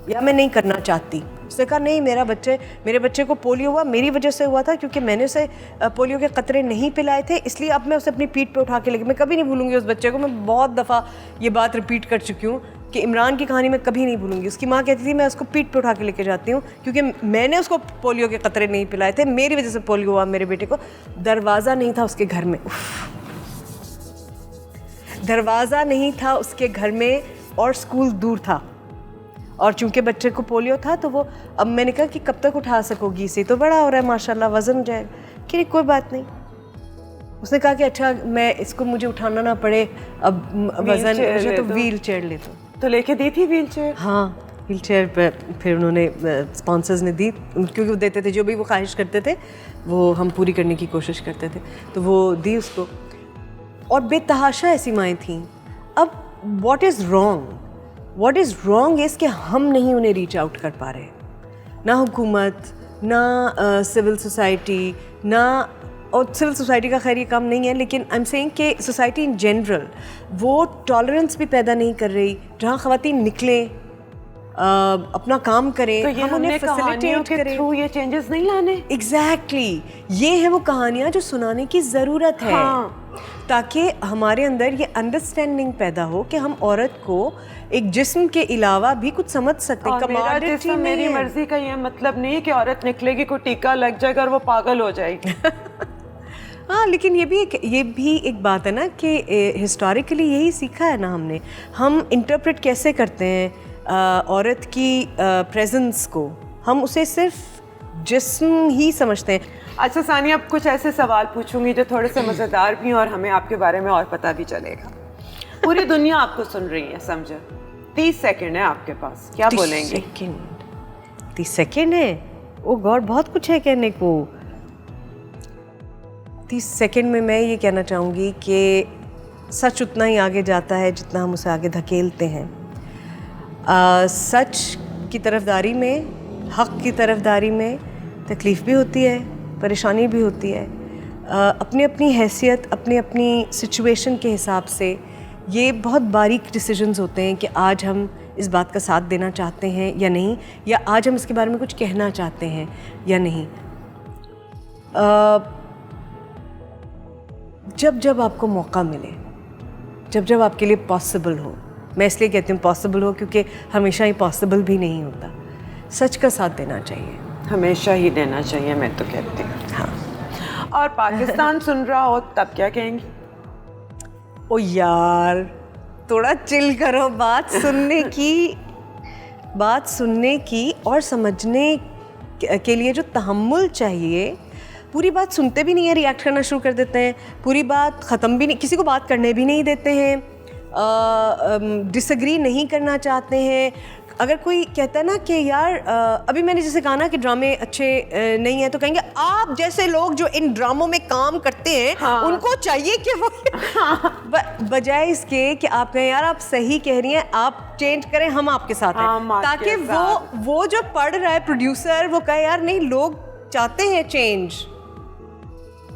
या मैं नहीं करना चाहती। उसने कहा नहीं, मेरे बच्चे को पोलियो हुआ, मेरी वजह से हुआ था, क्योंकि मैंने उसे पोलियो के कतरे नहीं पिलाए थे, इसलिए अब मैं उसे अपनी पीठ पे उठा के लेके, मैं कभी नहीं भूलूंगी उस बच्चे को। मैं बहुत दफ़ा ये बात रिपीट कर चुकी हूँ कि इमरान की कहानी मैं कभी नहीं भूलूंगी। उसकी माँ कहती थी मैं उसको पीठ पे उठा के लेके जाती हूँ क्योंकि मैंने उसको पोलियो के कतरे नहीं पिलाए थे, मेरी वजह से पोलियो हुआ मेरे बेटे को। दरवाज़ा नहीं था उसके घर में, दरवाज़ा नहीं था उसके घर में, और स्कूल दूर था, और चूंकि बच्चे को पोलियो था तो वो, अब मैंने कहा कि कब तक उठा सकोगी इसे, तो बड़ा हो रहा है माशाल्लाह, वज़न हो जाएगा। कि कोई बात नहीं। उसने कहा कि अच्छा मैं इसको, मुझे उठाना ना पड़े अब वज़न, मुझे तो व्हील चेयर ले दो। तो लेके दी थी व्हील चेयर? हाँ, व्हील चेयर पर फिर उन्होंने स्पॉन्सर्स ने दी, क्योंकि वो देते थे, जो भी वो ख्वाहिश करते थे वो हम पूरी करने की कोशिश करते थे, तो वो दी उसको। और बेतहाशा ऐसी माएँ थीं। अब व्हाट इज़ रॉन्ग इज़ कि हम नहीं उन्हें रीच आउट कर पा रहे, ना हुकूमत, ना सिविल सोसाइटी, ना, और सिविल सोसाइटी का खैर ये काम नहीं है, लेकिन आई एम सेइंग कि सोसाइटी इन जनरल वो टॉलरेंस भी पैदा नहीं कर रही जहाँ ख़वातीन निकलें, अपना काम करें, तो हम उन्हें फैसिलिटेट करें। थ्रू ये चेंजेस नहीं लाने? एग्जैक्टली, ये है वो कहानियाँ जो सुनाने की ज़रूरत है। हाँ। ताकि हमारे अंदर ये अंडरस्टैंडिंग पैदा हो कि हम औरत को एक जिस्म के अलावा भी कुछ समझ सकते हैं। मेरा जिस्म मेरी मर्जी का ये मतलब नहीं है कि औरत निकलेगी, को टीका लग जाएगा और वो पागल हो जाएगी। हाँ, लेकिन ये भी एक बात है ना कि हिस्टोरिकली यही सीखा है ना हमने। हम इंटरप्रेट कैसे करते हैं औरत की प्रेजेंस को, हम उसे सिर्फ जिस्म ही समझते हैं। अच्छा सानिया, अब कुछ ऐसे सवाल पूछूंगी जो थोड़े से मज़ेदार भी हैं और हमें आपके बारे में और पता भी चलेगा। पूरी दुनिया आपको सुन रही है, समझो। 30 सेकंड है आपके पास, क्या बोलेंगे? 30 सेकंड है? ओ गॉड, बहुत कुछ है कहने को। 30 सेकंड में मैं ये कहना चाहूँगी कि सच उतना ही आगे जाता है जितना हम उसे आगे धकेलते हैं। सच की तरफदारी में, हक़ की तरफदारी में तकलीफ़ भी होती है, परेशानी भी होती है, अपनी अपनी हैसियत, अपनी अपनी सिचुएशन के हिसाब से ये बहुत बारीक डिसीजंस होते हैं कि आज हम इस बात का साथ देना चाहते हैं या नहीं, या आज हम इसके बारे में कुछ कहना चाहते हैं या नहीं। जब जब आपको मौका मिले, जब जब आपके लिए पॉसिबल हो, मैं इसलिए कहती हूँ पॉसिबल हो क्योंकि हमेशा ही पॉसिबल भी नहीं होता, सच का साथ देना चाहिए, हमेशा ही देना चाहिए, मैं तो कहती हूँ। हाँ। और पाकिस्तान सुन रहा हो तब क्या कहेंगी? ओ यार थोड़ा चिल करो, बात सुनने की और समझने के लिए जो तहम्मुल चाहिए। पूरी बात सुनते भी नहीं है, रिएक्ट करना शुरू कर देते हैं, पूरी बात ख़त्म भी नहीं, किसी को बात करने भी नहीं देते हैं, डिसएग्री नहीं करना चाहते हैं। अगर कोई कहता है ना कि यार अभी मैंने जैसे कहा ना कि ड्रामे अच्छे नहीं हैं, तो कहेंगे आप जैसे लोग जो इन ड्रामों में काम करते हैं, हाँ। उनको चाहिए कि वो बजाय इसके कि आप कहें यार आप सही कह रही हैं, आप चेंज करें, हम आपके साथ हैं, ताकि वो जो पढ़ रहा है प्रोड्यूसर वो कहे यार नहीं लोग चाहते हैं चेंज।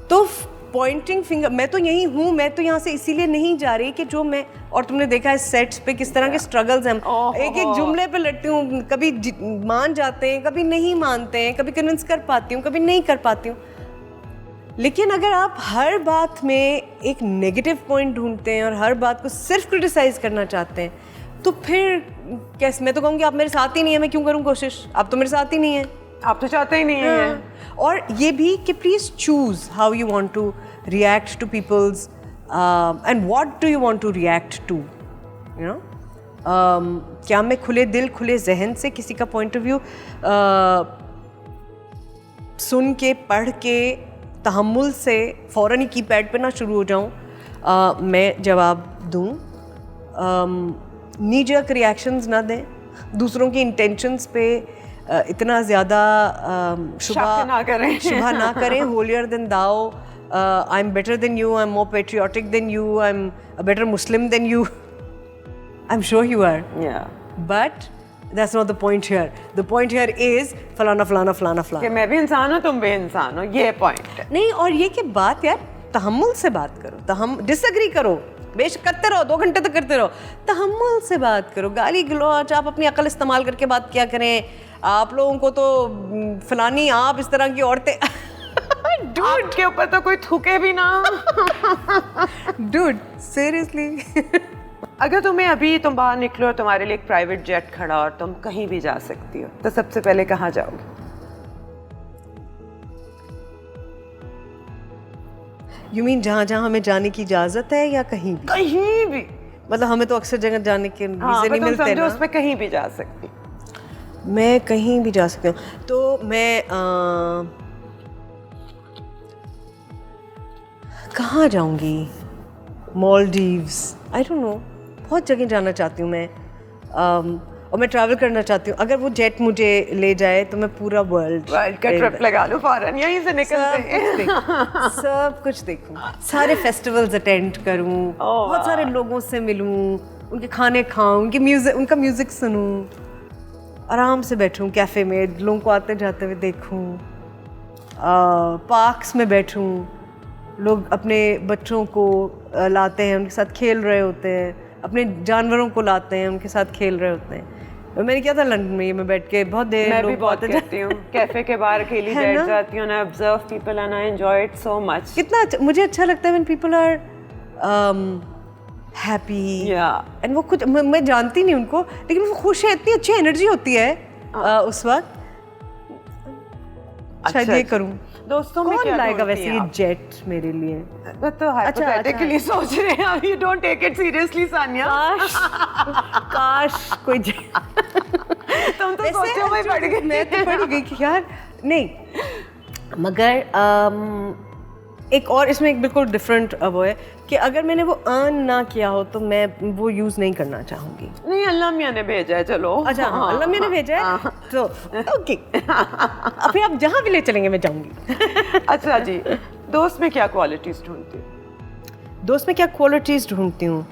तो पॉइंटिंग फिंगर, मैं तो यही हूँ, मैं तो यहाँ से इसीलिए नहीं जा रही कि जो मैं, और तुमने देखा है सेट्स पे किस तरह के स्ट्रगल्स हैं, एक एक जुमले पे लड़ती हूँ, कभी मान जाते हैं, कभी नहीं मानते हैं, कभी कन्विंस कर पाती हूँ, कभी नहीं कर पाती हूँ। लेकिन अगर आप हर बात में एक नेगेटिव पॉइंट ढूंढते हैं और हर बात को सिर्फ क्रिटिसाइज करना चाहते हैं, तो फिर कैसे, मैं तो कहूँगी आप मेरे साथ ही नहीं है, मैं क्यों करूँ कोशिश, आप तो मेरे साथ ही नहीं है, आप तो चाहते ही नहीं है। और ये भी कि please choose how you want to react to peoples and what do you want to react to, you know. क्या मैं खुले दिल खुले जहन से किसी का पॉइंट ऑफ व्यू सुन के पढ़ के तहम्मुल से फ़ौरन ही कीपैड पे ना शुरू हो जाऊँ, मैं जवाब दूँ, नी जर्क रिएक्शंस ना दें, दूसरों की इंटेंशंस पे इतना ज़्यादा शुबा ना करें, holier than thou, I am better than you, I am more patriotic than you, I am a better Muslim than you, I am sure you are, but that's not the point here. The point here is फलाना फलाना फलाना फलाना, कि मैं भी इंसान हूँ तुम भी इंसान हो, ये पॉइंट है। नहीं, और ये कि बात यार तहम्मुल से बात करो, हम डिसएग्री करो, बेशक करते रहो, 2 घंटे तक करते रहो, तहम्मुल से बात करो, गाली गलौज आप अपनी अकल इस्तेमाल करके बात किया करें। आप लोगों को तो फलानी आप इस तरह की औरतें डूड के ऊपर तो कोई थूके भी ना। Dude seriously. अगर तुम्हें अभी तुम बाहर निकलो और तुम्हारे लिए एक प्राइवेट जेट खड़ा और तुम कहीं भी जा सकती हो, तो सबसे पहले कहाँ जाओगे? यू मीन जहाँ जहाँ हमें जाने की इजाज़त है या कहीं भी? कहीं भी, मतलब हमें तो अक्सर जगह जाने के वीज़े नहीं मिलते ना, उसमें कहीं भी जा सकती। मैं कहीं भी जा सकती हूँ, तो मैं कहाँ जाऊँगी? मालदीव्स, आई डोंट नो, बहुत जगह जाना चाहती हूँ मैं, और मैं ट्रैवल करना चाहती हूँ। अगर वो जेट मुझे ले जाए तो मैं पूरा वर्ल्ड का ट्रिप लगा लूँ फौरन, यहीं से निकलते सब कुछ देखूँ, सारे फेस्टिवल्स अटेंड करूँ, बहुत सारे लोगों से मिलूँ, उनके खाने खाऊँ, उनका म्यूज़िक सुनूँ, आराम से बैठूँ कैफ़े में, लोगों को आते जाते हुए देखूँ, पार्क्स में बैठूँ, लोग अपने बच्चों को लाते हैं, उनके साथ खेल रहे होते हैं, अपने जानवरों को लाते हैं, उनके साथ खेल रहे होते हैं। मैंने किया था लंदन में, मैं बैठ के बहुत देर, मैं भी बहुत करती हूँ, कैफे के बाहर अकेली बैठ जाती हूँ, I observe people and I enjoy it so much. कितना मुझे अच्छा लगता है व्हेन पीपल आर हैप्पी, एंड वो कुछ, मैं जानती नहीं उनको, लेकिन वो खुश है, इतनी अच्छी एनर्जी होती है उस वक्त। शायद ये करूँ। दोस्तों में क्या लाएगा वैसे ये जेट मेरे लिए? तो हाइपोथेटिकली सोच रहे हैं, अब you don't take it seriously Sania. काश कोई तुम तो सोचो मैं पड़ गई, मैं तो पड़ गई कि यार नहीं, मगर एक और इसमें एक बिल्कुल डिफरेंट वो है कि अगर मैंने वो अर्न ना किया हो तो मैं वो यूज़ नहीं करना चाहूँगी। नहीं, अल्लाह मियाँ ने भेजा है, चलो। अच्छा, हाँ, अल्लाह मियाँ ने भेजा है, तो ओके, अभी आप जहाँ भी ले चलेंगे मैं जाऊँगी। अच्छा जी, दोस्त में क्या क्वालिटीज़ ढूंढती हूँ? दोस्त में क्या क्वालिटीज़ ढूंढती हूँ?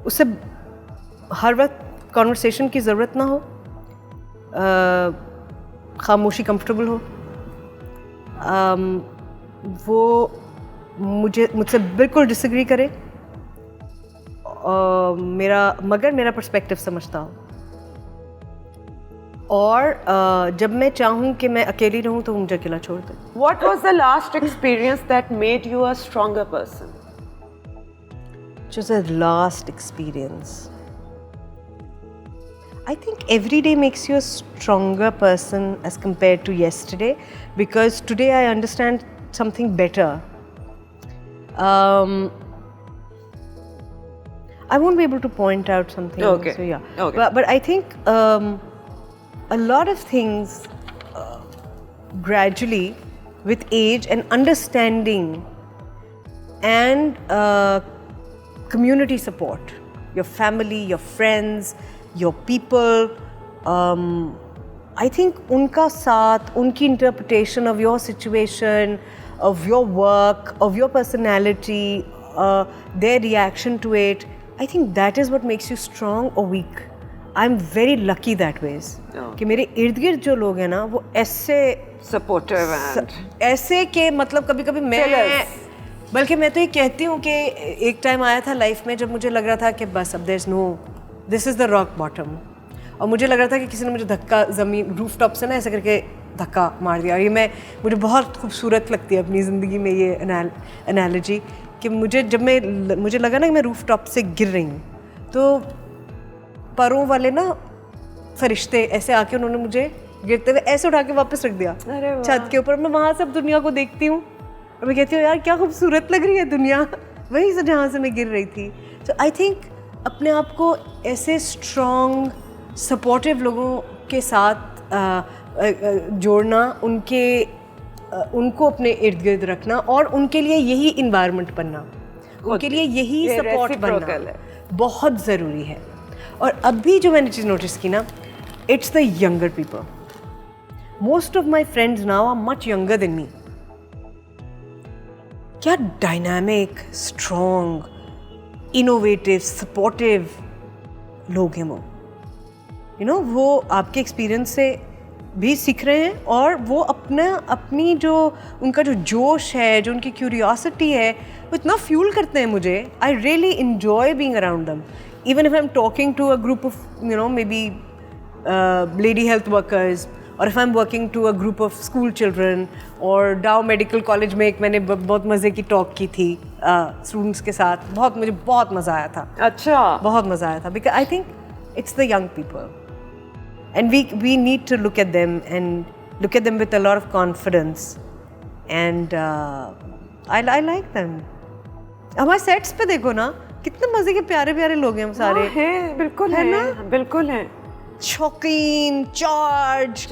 उससे हर वक्त कॉन्वर्सेशन की ज़रूरत ना हो, खामोशी कंफर्टेबल हो, वो मुझसे बिल्कुल डिसएग्री करे, मगर मेरा पर्सपेक्टिव समझता हो, और जब मैं चाहूँ कि मैं अकेली रहूँ तो वो मुझे अकेला छोड़ दे। What was the last experience that made you a stronger person? Just a last experience. I think every day makes you a stronger person as compared to yesterday, because today I understand something better. I won't be able to point out something. Okay. So yeah. Okay. But I think a lot of things gradually with age and understanding and community support, your family, your friends, your people, I think unka saath, unki interpretation of your situation, of your work, of your personality, their reaction to it, I think that is what makes you strong or weak. I'm very lucky that ways. कि मेरे इर्द गिर्द जो लोग हैं ना वो ऐसे Supportive and ऐसे के मतलब कभी कभी मैं बल्कि मैं तो ये कहती हूँ कि एक टाइम आया था लाइफ में जब मुझे लग रहा था कि बस अब this is the rock bottom, और मुझे लग रहा था कि किसी ने मुझे धक्का ज़मीन रूफ टॉप से ना ऐसे करके धक्का मार दिया। और ये मुझे बहुत खूबसूरत लगती है अपनी ज़िंदगी में ये एनालॉजी कि मुझे लगा ना कि मैं रूफ टॉप से गिर रही हूँ, तो परों वाले ना फरिश्ते ऐसे आके उन्होंने मुझे गिरते हुए ऐसे उठा के वापस रख दिया छत के ऊपर। मैं वहाँ सब दुनिया को देखती हूँ और मैं कहती हूँ यार क्या खूबसूरत लग रही है दुनिया, वहीं से जहाँ से मैं गिर रही थी। तो आई थिंक अपने आप को ऐसे स्ट्रॉन्ग सपोर्टिव लोगों के साथ जोड़ना, उनको अपने इर्द गिर्द रखना और उनके लिए यही इन्वायरमेंट बनना, उनके लिए यही सपोर्ट बनना बहुत ज़रूरी है। और अभी जो मैंने चीज़ नोटिस की ना, it's the younger people. Most of my friends now are much younger than me. क्या डायनामिक, स्ट्रॉन्ग, इनोवेटिव, सपोर्टिव लोग हैं वो। वो आपके एक्सपीरियंस से भी सीख रहे हैं और वो अपनी जो उनका जो जोश है, जो उनकी क्यूरियोसिटी है, वो इतना फ्यूल करते हैं मुझे। I really enjoy being around them, even if I'm talking to a group of maybe lady health workers, or if I'm working to a group of school children, or Dow Medical College में एक मैंने बहुत मज़े की talk की थी students के साथ, मुझे बहुत मज़ा आया था। अच्छा, बहुत मज़ा आया था, because I think it's the young people and we need to look at them with a lot of confidence and I like them। हमारे सेट्स पे देखो ना कितने मजे के प्यारे प्यारे लोग हैं सारे। हैं, बिल्कुल है ना, बिल्कुल हैं। शौकीन, चार्ज,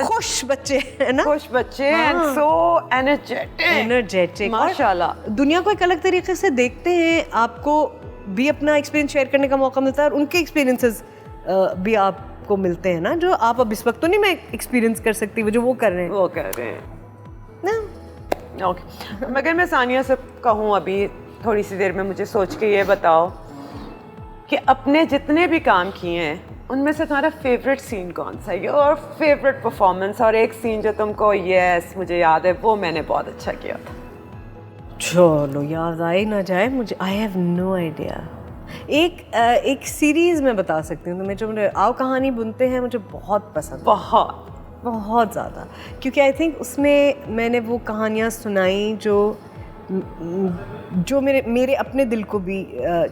खुश बच्चे है ना, खुश बच्चे and so energetic माशाल्लाह। दुनिया को एक अलग तरीके से देखते हैं, आपको भी अपना एक्सपीरियंस शेयर करने का मौका मिलता है और उनके एक्सपीरियंसेस भी आपको मिलते हैं ना, जो आप अब इस वक्त तो नहीं मैं एक्सपीरियंस कर सकती, वो जो वो कर रहे हैं ना। ओके, मगर मैं सानिया से कहूँ अभी थोड़ी सी देर में, मुझे सोच के ये बताओ कि अपने जितने भी काम किए हैं उनमें से तुम्हारा फेवरेट सीन कौन सा है, और फेवरेट परफॉर्मेंस, और एक सीन जो तुमको यस मुझे याद है वो मैंने बहुत अच्छा किया था। चलो याद आई ना जाए मुझे, आई हैव नो आइडिया। एक सीरीज़ में बता सकती हूँ तुम्हें, जो मुझे आओ कहानी बुनते हैं, मुझे बहुत पसंद, बहुत ज़्यादा, क्योंकि आई थिंक उसमें मैंने वो कहानियाँ सुनाई जो मेरे अपने दिल को भी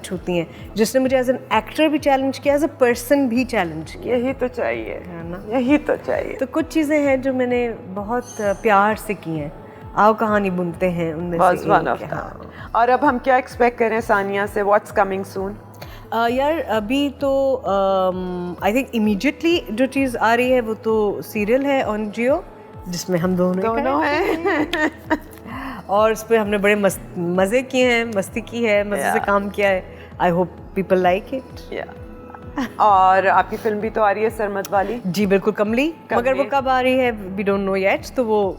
छूती हैं, जिसने मुझे एज एन एक्टर भी चैलेंज किया, एज अ पर्सन भी चैलेंज किया। यही तो चाहिए, है ना, यही तो चाहिए। तो कुछ चीज़ें हैं जो मैंने बहुत प्यार से की हैं, आओ कहानी बुनते हैं उनमें से एक। हाँ। और अब हम क्या एक्सपेक्ट करें सानिया से, व्हाट्स कमिंग सून? यार अभी तो आई थिक इमीडिएटली जो चीज़ आ रही है वो तो सीरियल है ऑन जियो, जिसमें हम दोनों हैं और उस पर हमने बड़े मज़े किए हैं, मस्ती की है, मज़े से काम किया है। I hope people like it. और आपकी फिल्म भी तो आ रही है सरमद वाली। जी बिल्कुल, कमली, मगर वो कब आ रही है वी डोंट नो येट, तो वो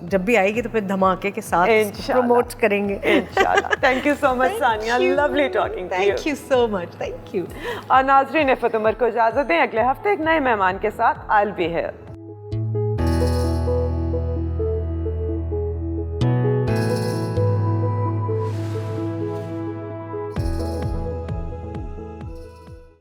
जब भी आएगी तो फिर धमाके के साथ प्रमोट करेंगे इंशाल्लाह। Thank you so much Sania, lovely talking to you. Thank you so much, thank you. और नाज़रीन, इफ़त उमर को इजाज़त दें, अगले हफ्ते एक नए मेहमान के साथ आई विल बी हियर।